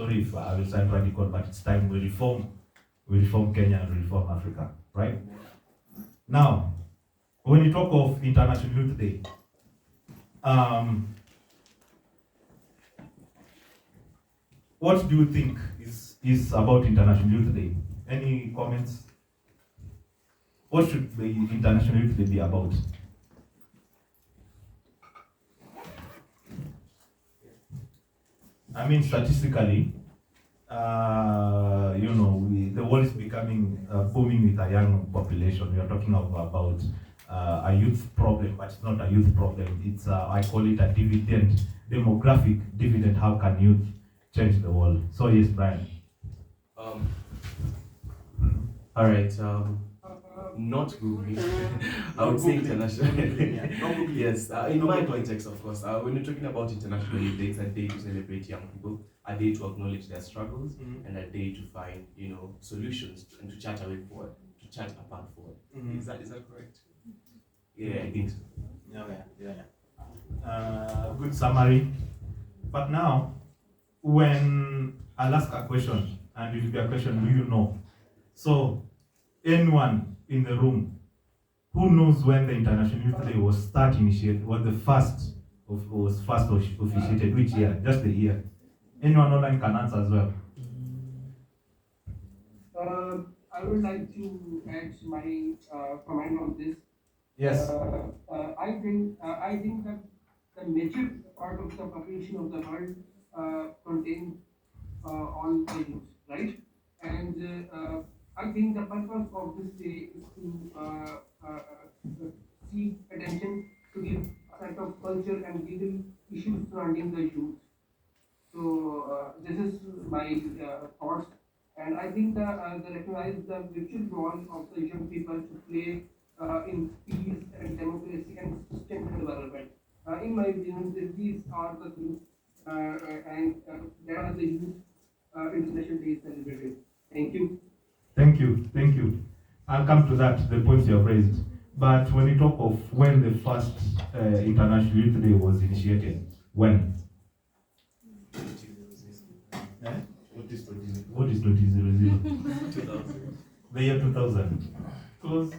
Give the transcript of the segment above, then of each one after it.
sorry if I will sound radical, but it's time we reform Kenya and reform Africa, right? Now, when you talk of International Youth Day, what do you think is about International Youth Day? Any comments? What should the International Youth Day be about? I mean, statistically, the world is becoming booming with a young population. We are talking about a youth problem, but it's not a youth problem. It's I call it a dividend, demographic dividend. How can youth change the world? So yes, Brian. All right. Not Googling. I would say international. Yes, in my context, of course. When you're talking about International Youth Day, it's a day to celebrate young people, a day to acknowledge their struggles, and a day to find, solutions and to chart a way forward, to chart a path forward. Is that correct? Yeah, I think so. Yeah. Good summary. But now, when I'll ask a question, and it will be a question, do you know? So, anyone in the room who knows when the International Youth Day was initiated, was first officiated, which year? Just the year. Anyone online can answer as well. I would like to add my comment on this. Yes. I think that the major part of the population of the world contains all the youth, right? And I think the purpose of this day is to seek attention to give a set of culture and legal issues surrounding the youth. So this is my thoughts, and I think that recognize the vital role of the young people to play in peace and democracy and sustainable development. In my opinion, these are the things, and that are the youth International Day celebrated. Thank you. Thank you. I'll come to that, the points you have raised. But when you talk of when the first International Youth Day was initiated, when? What is 2000? 2000. The year 2000. Close.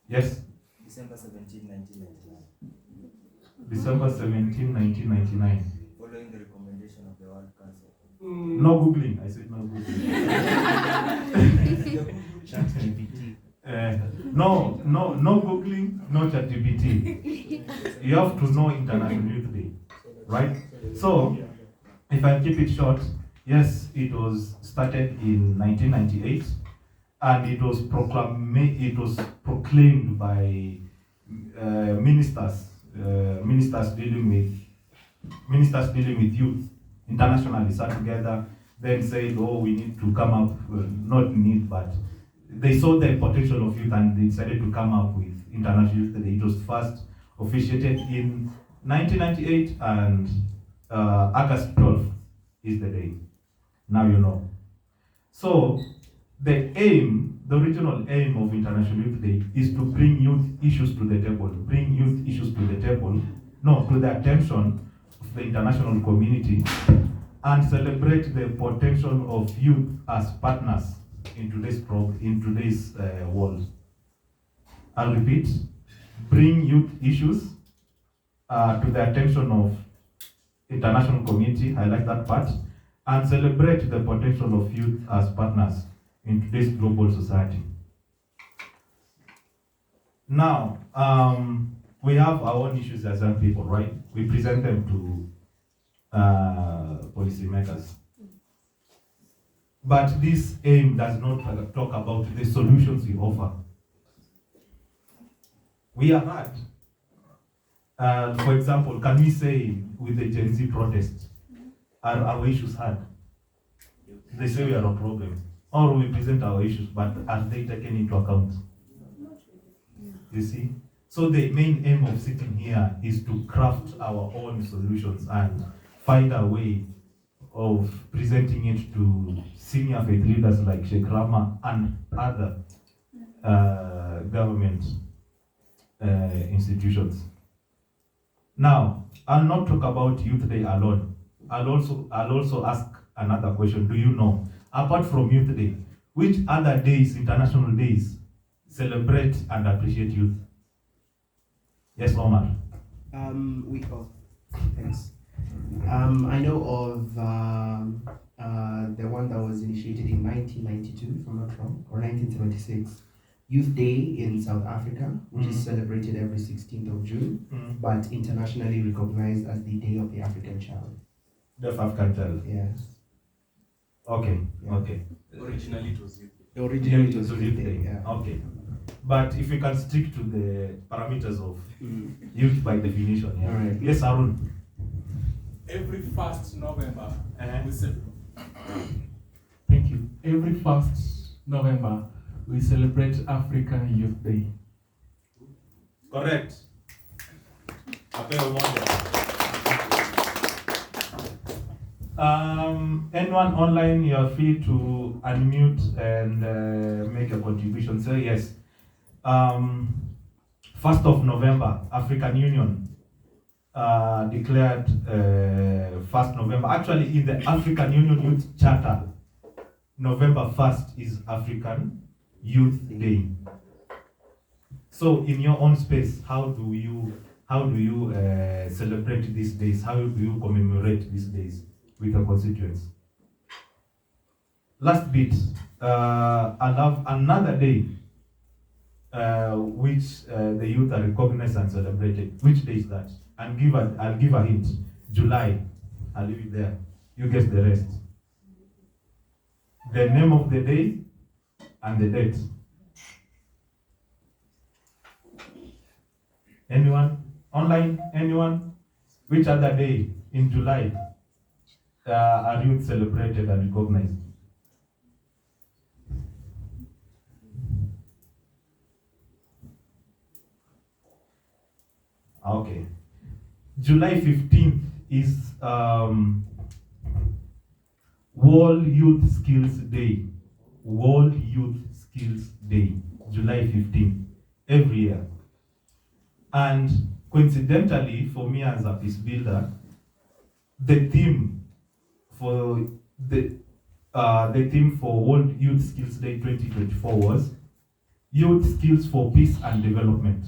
Yes? December 17, 1999. December 17, 1999. Following the recommendation of the World Council. No Googling. I said no Googling. No Googling, no ChatGPT. You have to know International Youth Day, right? So, if I keep it short, yes, it was started in 1998, and it was proclaimed by ministers dealing with youth internationally, sat together, then said, oh, we need to come up, not need, but they saw the potential of youth and they decided to come up with International Youth Day. It was first officiated in 1998, and August 12th is the day. Now you know. So the original aim of International Youth Day is to bring youth issues to the table, to the attention of the international community, and celebrate the potential of youth as partners in today's world. I'll repeat: bring youth issues to the attention of international community. I like that part, and celebrate the potential of youth as partners in today's global society. Now, we have our own issues as young people, right? We present them to policymakers. But this aim does not talk about the solutions we offer. We are hard. For example, can we say with the Gen Z protest, are our issues hard? They say we are a problem. Or we present our issues, but are they taken into account? You see? So the main aim of sitting here is to craft our own solutions and find a way of presenting it to senior faith leaders like Sheikh Rama and other government institutions. Now, I'll not talk about Youth Day alone. I'll also ask another question. Do you know, apart from Youth Day, which other days, international days, celebrate and appreciate youth? Yes, Omar. Thanks. I know of the one that was initiated in 1992, if I'm not wrong, or 1976, Youth Day in South Africa, which is celebrated every 16th of June, but internationally recognized as the Day of the African Child. The African child. Yes. Okay. Yeah. Okay. Originally it was youth. Originally it was Youth Day. Yeah. Okay. But if we can stick to the parameters of youth by definition, yeah. All right. Yes, Arun. Every 1st November, we Thank you. every 1st November we celebrate African Youth Day. Correct. Anyone online, you are free to unmute and make a contribution. So yes, 1st of November, African Union declared 1st November. Actually, in the African Union Youth Charter, November 1st is African Youth Day. So, in your own space, how do you celebrate these days? How do you commemorate these days with your constituents? Last bit, I love another day which the youth are recognized and celebrated. Which day is that? And I'll give a hint. July. I'll leave it there. You guess the rest. The name of the day and the date. Anyone? Online? Anyone? Which other day in July are youth celebrated and recognized? Okay. July 15th is World Youth Skills Day. World Youth Skills Day. July 15th. Every year. And coincidentally, for me as a peace builder, the theme for World Youth Skills Day 2024 was Youth Skills for Peace and Development.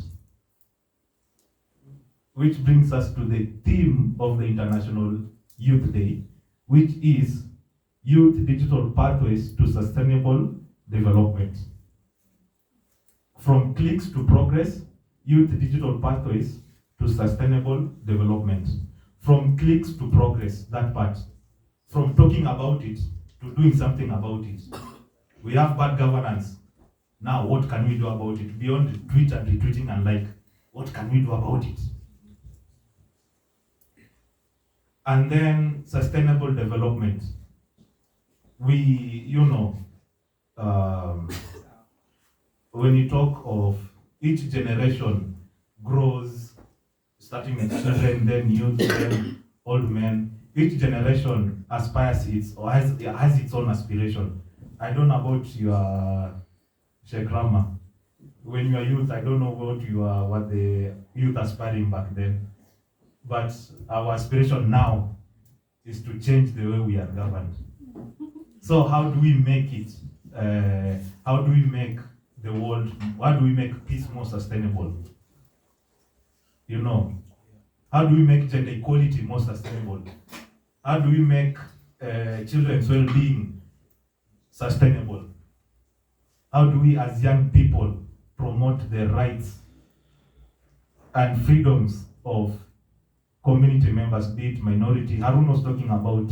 Which brings us to the theme of the International Youth Day, which is Youth Digital Pathways to Sustainable Development. From clicks to progress, Youth Digital Pathways to Sustainable Development. From clicks to progress, that part. From talking about it to doing something about it. We have bad governance. Now, what can we do about it? Beyond tweet and retweeting and like, what can we do about it? And then sustainable development. We, when you talk of each generation grows, starting with children, then youth, then old men. Each generation aspires or has its own aspiration. I don't know about your Shekrama. When you are youth, I don't know what the youth aspiring back then. But our aspiration now is to change the way we are governed. So how do we make it? How do we make the world? How do we make peace more sustainable? How do we make gender equality more sustainable? How do we make children's well-being sustainable? How do we, as young people, promote the rights and freedoms of community members, be it minority? Harun was talking about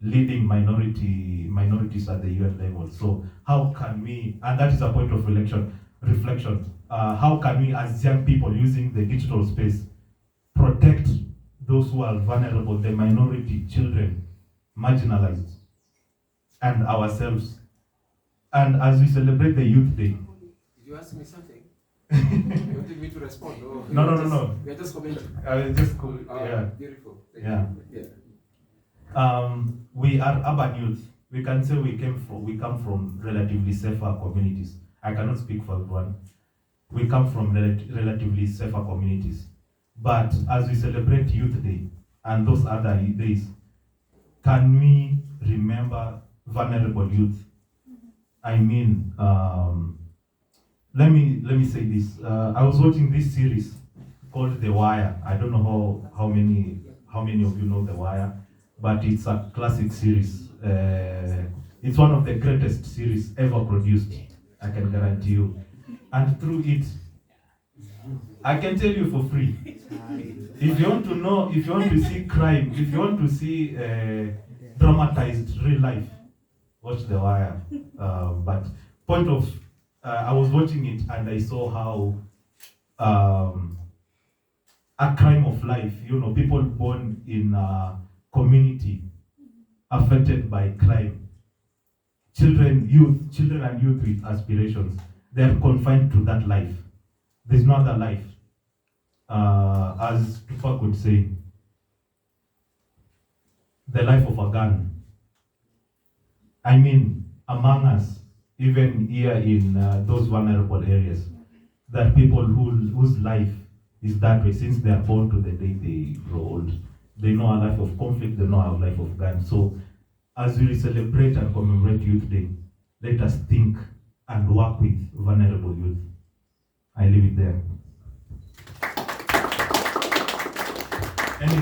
leading minorities at the UN level. So how can we, and that is a point of reflection, how can we as young people using the digital space protect those who are vulnerable, the minority, children, marginalized, and ourselves? And as we celebrate the Youth Day. Did you ask me something? You wanted me to respond? Or No. We are just commenting. Yeah. Beautiful. Thank Yeah. you. Yeah. We are urban youth. We can say we come from relatively safer communities. I cannot speak for everyone. We come from relatively safer communities. But as we celebrate Youth Day, and those other days, can we remember vulnerable youth? I mean, let me say this. I was watching this series called The Wire. I don't know how many of you know The Wire, but it's a classic series. It's one of the greatest series ever produced, I can guarantee you. And through it, I can tell you for free, if you want to know, if you want to see crime, if you want to see dramatized real life, watch The Wire. But point of, I was watching it and I saw how a crime of life, people born in a community affected by crime, children and youth with aspirations, they are confined to that life. There's no other life. As Tupac would say, the life of a gun. I mean, among us, even here in those vulnerable areas, there are people whose life is that way since they are born to the day they grow old. They know a life of conflict, they know a life of gun. So, as we celebrate and commemorate Youth Day, let us think and work with vulnerable youth. I leave it there. Any